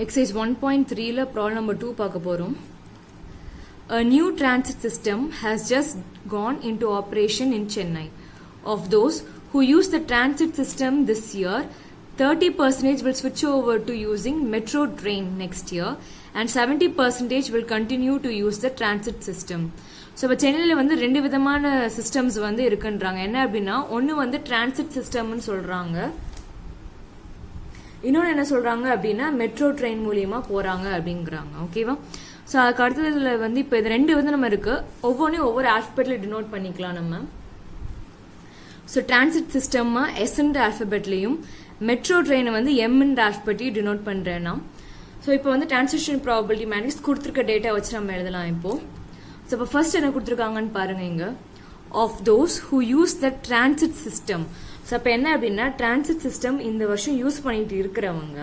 Exercise 1.3 la problem number 2 பார்க்க போறோம். A new transit system has just gone into operation in Chennai. Of those who use the transit system this year, 30% will switch over to using metro train next year and 70% will continue to use the transit system. So இப்போ சென்னையில் வந்து ரெண்டு விதமான systems வந்து இருக்குன்றாங்க. என்ன அப்படின்னா, ஒன்று வந்து டிரான்சிட் சிஸ்டம்னு சொல்றாங்க, இன்னொன்று என்ன சொல்றாங்க அப்படின்னா மெட்ரோ ட்ரெயின் மூலியமா போறாங்க அப்படிங்கிறாங்க. ஓகேவா? ஸோ அதுக்கு அடுத்ததுல வந்து இப்போ இது ரெண்டு வந்து நம்ம இருக்கு, ஒவ்வொன்றையும் ஒவ்வொரு ஆல்பபெட்ல டினோட் பண்ணிக்கலாம் நம்ம. ஸோ டிரான்சிட் சிஸ்டம்மா எஸ்ன்ற ஆல்பபெட்லையும் மெட்ரோ ட்ரெயினை வந்து எம்ன்ற ஆல்பபெட்டையும் டினோட் பண்றேன்னா, ஸோ இப்போ வந்து டிரான்சிஷன் ப்ராபபிலிட்டி மேட்ரிக்ஸ் கொடுத்துருக்க டேட்டா வச்சு நம்ம எழுதலாம் இப்போ. ஸோ இப்போ ஃபர்ஸ்ட் என்ன கொடுத்துருக்காங்கன்னு பாருங்க இங்க, of those who use the transit system. So அப்போ என்ன அப்படின்னா, டிரான்சிட் சிஸ்டம் இந்த வருஷம் யூஸ் பண்ணிட்டு இருக்கிறவங்க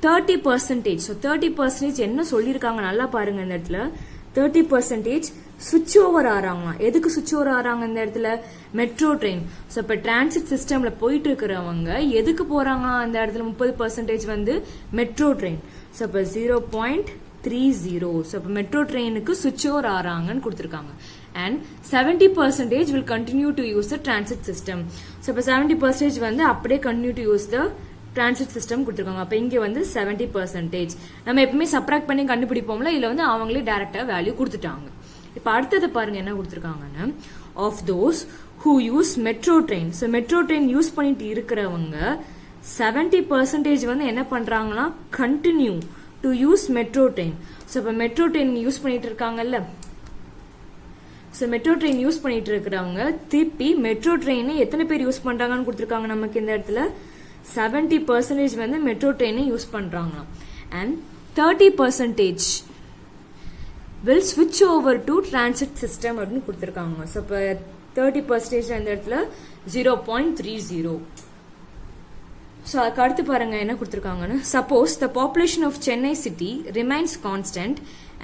30%. ஸோ 30% என்ன சொல்லியிருக்காங்க நல்லா பாருங்க இந்த இடத்துல, 30% சுவிட்ச் ஓவர் ஆறாங்களாம். எதுக்கு சுவிட்ச் ஓவர் ஆறாங்க இந்த இடத்துல? Metro train. ஸோ இப்போ டிரான்சிட் சிஸ்டம்ல போயிட்டு இருக்கிறவங்க எதுக்கு போறாங்க அந்த இடத்துல? 30% வந்து மெட்ரோ ட்ரெயின். ஸோ இப்போ 0.30. ஸோ இப்போ மெட்ரோ ட்ரெயினுக்கு சுவிட்ச் ஓவர் ஆறாங்கன்னு கொடுத்துருக்காங்க. And 70% will continue to use the transit system. So இப்போ 70% வந்து அப்படியே continue to use the transit system கொடுத்துருக்காங்க. அப்போ இங்கே வந்து 70%. நம்ம எப்பவுமே சப்ராக்ட் பண்ணி கண்டுபிடிப்போம்ல, இதுல வந்து அவங்களே டைரக்டா வேல்யூ கொடுத்துட்டாங்க. இப்போ அடுத்தது பாருங்க என்ன கொடுத்துருக்காங்கன்னா, of those who use metro train. So metro train use பண்ணிட்டு இருக்கிறவங்க 70% வந்து என்ன பண்றாங்கன்னா, continue to use metro train. So இப்போ மெட்ரோ ட்ரெயின் யூஸ் பண்ணிட்டு இருக்காங்கல்ல, ஸோ மெட்ரோ ட்ரெயின் யூஸ் பண்ணிட்டு இருக்கிறவங்க திருப்பி மெட்ரோ ட்ரெயினை எத்தனை பேர் யூஸ் பண்றாங்கன்னு கொடுத்துருக்காங்க நமக்கு இந்த இடத்துல. 70% வந்து மெட்ரோ ட்ரெயினை யூஸ் பண்றாங்க. And 30% will switch over to transit system அப்படின்னு கொடுத்துருக்காங்க. ஸோ இப்போ 30% அந்த இடத்துல 0.30. ஸோ அதுக்கு அடுத்து பாருங்க என்ன கொடுத்துருக்காங்கன்னு, suppose the population of Chennai city remains constant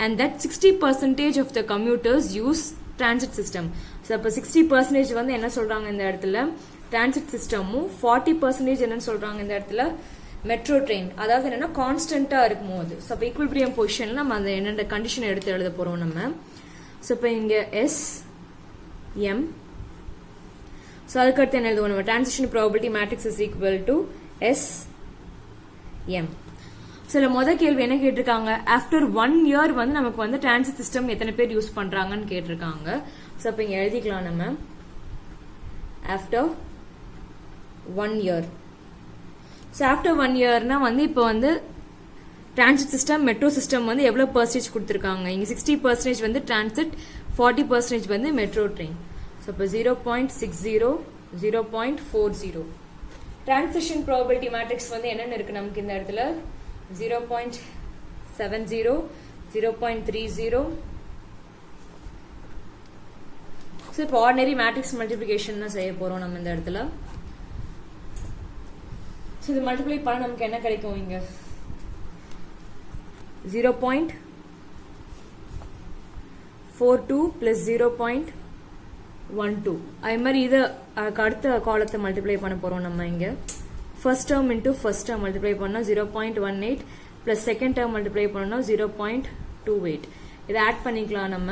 and that 60% of the commuters use transit system. So அப்ப 60% வந்து என்ன சொல்றாங்க இந்த இடத்துல, transit systemமும் 40% என்னன்னு சொல்றாங்க இந்த இடத்துல, மெட்ரோ ட்ரெயின். அதாவது என்னன்னா கான்ஸ்டன்டா இருக்கும் போது. ஸோ அப்போ ஈக்குவலிபிரியம் பொசிஷன்ல நம்ம அந்த என்னென்ன கண்டிஷன் எடுத்து எழுத போறோம் நம்ம. ஸோ இப்போ இங்க எஸ் எம். ஸோ அதுக்கடுத்து என்ன எழுதுவோம் நம்ம, transition probability matrix is equal to S M. சில முதல் கேள்வி என்ன கேட்டிருக்காங்க, ஆஃப்டர் 1 year வந்து நமக்கு வந்து டிரான்சிட் சிஸ்டம் எத்தனை பேர் யூஸ் பண்றாங்கன்னு கேட்டிருக்காங்க. ஸோ அப்ப இங்க எழுதிக்கலாம் நம்ம, ஆஃப்டர் 1 year. ஸோ ஆஃப்டர் 1 yearனா வந்து இப்போ வந்து டிரான்சிட் சிஸ்டம் மெட்ரோ சிஸ்டம் வந்து எவ்வளவு பெர்சன்டேஜ் கொடுத்துருக்காங்க, இங்க 60% வந்து டிரான்சிட், 40% வந்து மெட்ரோ ட்ரெயின். ஸோ இப்போ 0.60, 0.40. டிரான்சிஷன் ப்ராபபிலிட்டி மேட்ரிக்ஸ் வந்து என்னென்ன இருக்கு நமக்கு இந்த இடத்துல, 0.70, 0.30. ஸோ இப்போ ஆர்டினரி மேட்ரிக்ஸ் மல்டிபிளிகேஷன் தான் செய்ய போறோம் நம்ம இந்த இடத்துல. ஸோ இது மல்டிப்ளை பண்ண நமக்கு என்ன கிடைக்கும் இங்க, 0.42 plus 0.12. அதே மாதிரி இதை அடுத்த காலத்தை மல்டிப்ளை பண்ண போறோம் நம்ம இங்க. First term into first term multiply பண்ணா 0.18 பிளஸ் செகண்ட் டேர்ம் மல்டிப்ளை பண்ணா 0.28. இதை ஆட் பண்ணிக்கலாம் நம்ம.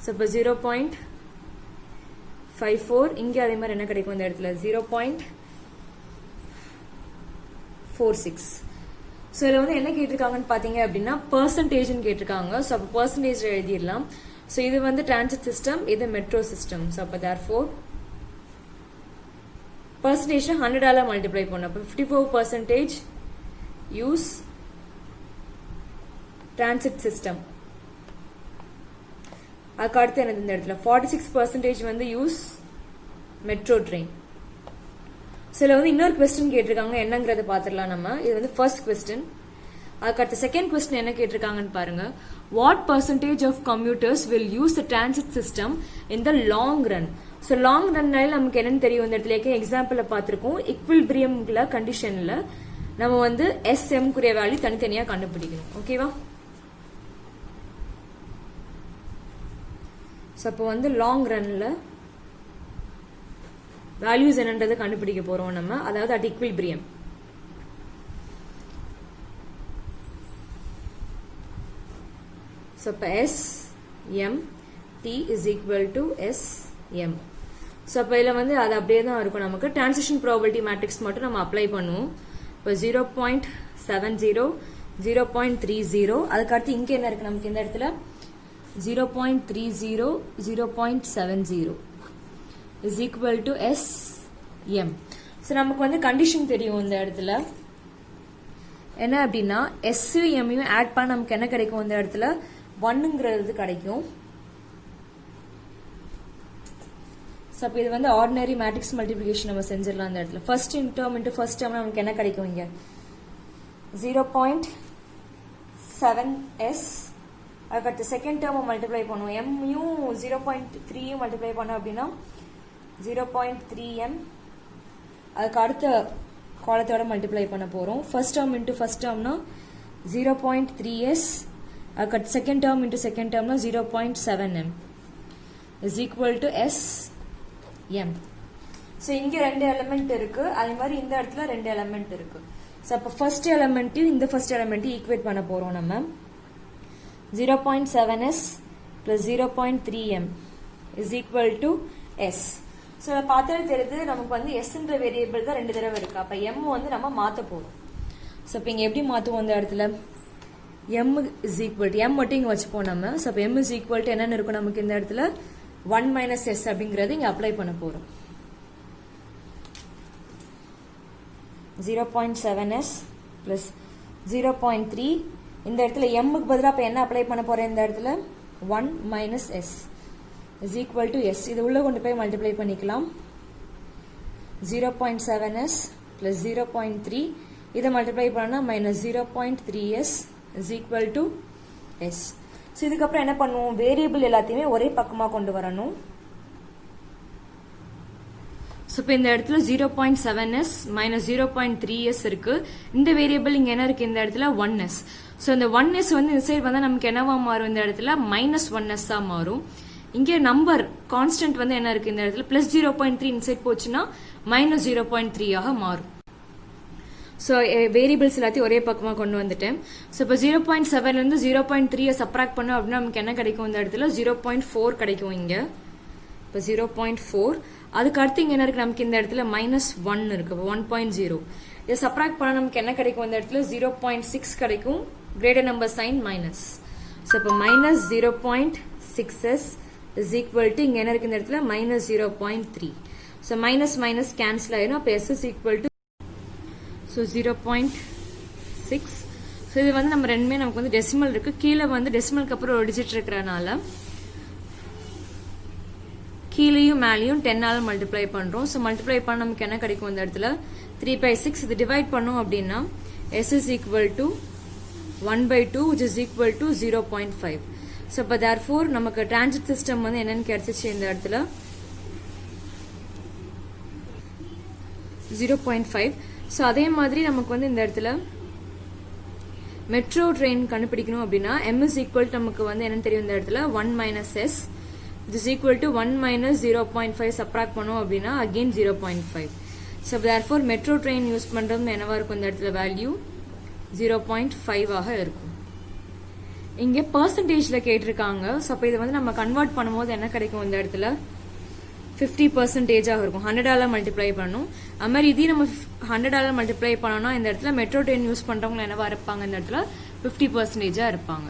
ஸோ இப்போ 0.54. இங்க அதே மாதிரி என்ன கிடைக்கும் இந்த இடத்துல, 0.46. ஸோ இதில் வந்து என்ன கேட்டிருக்காங்கன்னு பார்த்தீங்க அப்படின்னா பெர்சன்டேஜ்னு கேட்டிருக்காங்க. ஸோ அப்போ பெர்சன்டேஜ் எழுதிடலாம். ஸோ இது வந்து டிரான்சிட் சிஸ்டம், இது மெட்ரோ சிஸ்டம். ஸோ அப்போ therefore percentage 100 மல்டிப்ளை பண்ண, அப்போ 54% யூஸ் டிரான்சிட் சிஸ்டம். அதுக்கு அடுத்து என்னது இந்த இடத்துல, 46% வந்து யூஸ் மெட்ரோ ட்ரெயின். சில வந்து இன்னொரு கொஸ்டின் கேட்டிருக்காங்க, என்னங்கறத பாத்துடலாம் நம்ம. இது வந்து ஃபர்ஸ்ட் கொஸ்டின். அதுக்கு அடுத்த செகண்ட் கொஸ்டின் என்ன கேட்டிருக்காங்கன்னு பாருங்க, what percentage of commuters will use the transit system in the long run. So long ரன்னால நமக்கு என்னன்னு தெரியும் இந்த இடத்துல, எக்ஸாம்பிள் பார்த்திருக்கோம், ஈக்குவலிபிரியம்ல கண்டிஷன்ல நம்ம வந்து எஸ்எம் குரிய வேல்யூ தனித்தனியா கண்டுபிடிக்கணும். ஓகேவா? ஸோ அப்போ வந்து லாங் ரன்ல வேல்யூஸ் என்னன்றதை கண்டுபிடிக்க போறோம் நம்ம, அதாவது அட் ஈக்குவலிபிரியம். ஸோ இப்போ SMT is equal to SM. So அப்போ இதில் வந்து அது அப்படியே தான் இருக்கும். நமக்கு டிரான்சிஷன் ப்ராபபிலிட்டி மேட்ரிக்ஸ் மட்டும் நம்ம அப்ளை பண்ணுவோம். இப்போ 0.70 0.30 அதுக்கடுத்து இங்கே என்ன இருக்கு நமக்கு இந்த இடத்துல 0.30 0.70 is equal to SM. So நமக்கு வந்து கண்டிஷன் தெரியும் இந்த இடத்துல என்ன அப்படின்னா SUMயும் ஆட் பண்ண நமக்கு என்ன கிடைக்கும் இந்த இடத்துல 1ங்கிறது கிடைக்கும். ஸோ அப்போ இது வந்து ஆர்டினரி மேட்ரிக்ஸ் மல்டிப்ளிகேஷன் நம்ம செஞ்சிடலாம் இந்த இடத்துல. First term into first term நமக்கு என்ன கிடைக்கும் இங்கே 0.7S. அதுக்கடுத்து செகண்ட் டேர்மை மல்டிப்ளை பண்ணுவோம். எம்யும் 0.3யும் மல்டிப்ளை பண்ணோம் அப்படின்னா 0.3M. அதுக்கு அடுத்த காலத்தோட மல்டிப்ளை பண்ண போகிறோம். ஃபர்ஸ்ட் டேர்ம் இன்ட்டு ஃபர்ஸ்ட் டேர்ம்னா 0.3S. அதுக்கடுத்து செகண்ட் டேர்ம் இன்ட்டு செகண்ட் டேர்ம்னா 0.7M is equal to SM. So இங்கே 2 எலிமெண்ட் இருக்கு, அதே மாதிரி இந்த இடத்துல 2 எலிமெண்ட் இருக்கு. ஸோ அப்போ ஃபர்ஸ்ட் எலிமெண்ட்டையும் இந்த ஃபர்ஸ்ட் எலிமெண்ட்டையும் ஈக்குவேட் பண்ண போகிறோம் நம்ம. 0.7S plus 0.3M is equal to S. So அதை பார்த்தாலே தெரியுது நமக்கு வந்து எஸ்ன்ற வேரியபிள் தான் 2 தடவை இருக்கு. அப்போ M வந்து நம்ம மாற்ற போகிறோம். ஸோ இப்போ இங்கே எப்படி மாற்றுவோம் இந்த இடத்துல M is equal to M மட்டும் இங்கே வச்சுப்போம் நம்ம. ஸோ அப்போ M is equal to என்னென்னு இருக்கும் நமக்கு இந்த இடத்துல 1 minus S அப்படிங்கிறது இங்கே அப்ளை பண்ண போகிறோம். 0.7S plus 0.3 இந்த இடத்துல Mக்கு பதிலாக இப்போ என்ன அப்ளை பண்ண போகிறேன் இந்த இடத்துல 1 minus S is equal to S. இது உள்ள கொண்டு போய் மல்டிப்ளை பண்ணிக்கலாம். 0.7S plus 0.3 இதை மல்டிப்ளை பண்ணால் minus 0.3S is equal to S. So இதுக்கப்புறம் என்ன பண்ணுவோம், வேரியபிள் எல்லாத்தையுமே ஒரே பக்கமாக கொண்டு வரணும். ஸோ இப்போ இந்த இடத்துல 0.7S minus 0.3S இருக்கு. இந்த வேரியபிள் இங்கே என்ன இருக்கு இந்த இடத்துல 1S. ஸோ இந்த 1S வந்து இந்த சைடு வந்தால் நமக்கு என்னவா மாறும் இந்த இடத்துல -1S ஆ மாறும். இங்கே நம்பர் கான்ஸ்டன்ட் வந்து என்ன இருக்கு இந்த இடத்துல +0.3 இந்த சைடு போச்சுன்னா -0.3 ஆக மாறும். ஸோ வேரியபிள்ஸ் எல்லாத்தையும் ஒரே பக்கமாக கொண்டு வந்துட்டேன். ஸோ இப்போ 0.7லேருந்து 0.3 சப்ராக்ட் பண்ணோம் அப்படின்னா நமக்கு என்ன கிடைக்கும் இந்த இடத்துல 0.4 கிடைக்கும் இங்கே. இப்போ 0.4 அதுக்கு அடுத்து இங்கே என்ன இருக்கு நமக்கு இந்த இடத்துல -1 இருக்கு. இப்போ 1.0 இதை சப்ராக்ட் பண்ணால் நமக்கு என்ன கிடைக்கும் இந்த இடத்துல 0.6 கிடைக்கும். Greater number sign minus. So இப்போ -0.6S is equal to இங்கே என்ன இருக்கு இந்த இடத்துல -0.3. ஸோ மைனஸ் மைனஸ் கேன்சல் ஆயிடும். அப்போ S is equal to so 0.6. So இது வந்து நம்ம ரெண்டுமே நமக்கு வந்து டெசிமல் இருக்கு. கீழே வந்து டெசிமலுக்கு அப்புறம் ஒரு டிஜிட் இருக்கிறனால கீழேயும் மேலேயும் 10ஆல மல்டிப்ளை பண்ணுறோம். ஸோ மல்டிப்ளை பண்ண நமக்கு என்ன கிடைக்கும் இந்த இடத்துல 3/6. இது டிவைட் பண்ணோம் அப்படின்னா S is equal to 1/2 which is equal to 0.5. So இப்போ therefore நமக்கு டிரான்சிட் சிஸ்டம் வந்து என்னன்னு கிடைச்சிச்சு இந்த இடத்துல 0.5. ஸோ அதே மாதிரி நமக்கு வந்து இந்த இடத்துல மெட்ரோ ட்ரெயின் கண்டுபிடிக்கணும் அப்படின்னா M is equal to நமக்கு வந்து என்னன்னு தெரியும் இந்த இடத்துல 1 minus S which is equal to 1 minus 0.5 subtract பண்ணோம் அப்படின்னா again 0.5. So therefore metro train use பண்ணுறது என்னவா இருக்கும் இந்த இடத்துல வேல்யூ 0.5 ஆக இருக்கும். இங்கே பர்சன்டேஜில் கேட்டிருக்காங்க. ஸோ அப்போ இதை வந்து நம்ம கன்வெர்ட் பண்ணும்போது என்ன கிடைக்கும் இந்த இடத்துல 50% இருக்கும். 100ஆல மல்டிப்ளை பண்ணணும். அது மாதிரி இதையும் நம்ம 100ஆல மல்டிப்ளை பண்ணோம்னா இந்த இடத்துல மெட்ரோ ட்ரெயின் யூஸ் பண்ணுறவங்க என்னவா இருப்பாங்க இந்த இடத்துல 50% இருப்பாங்க.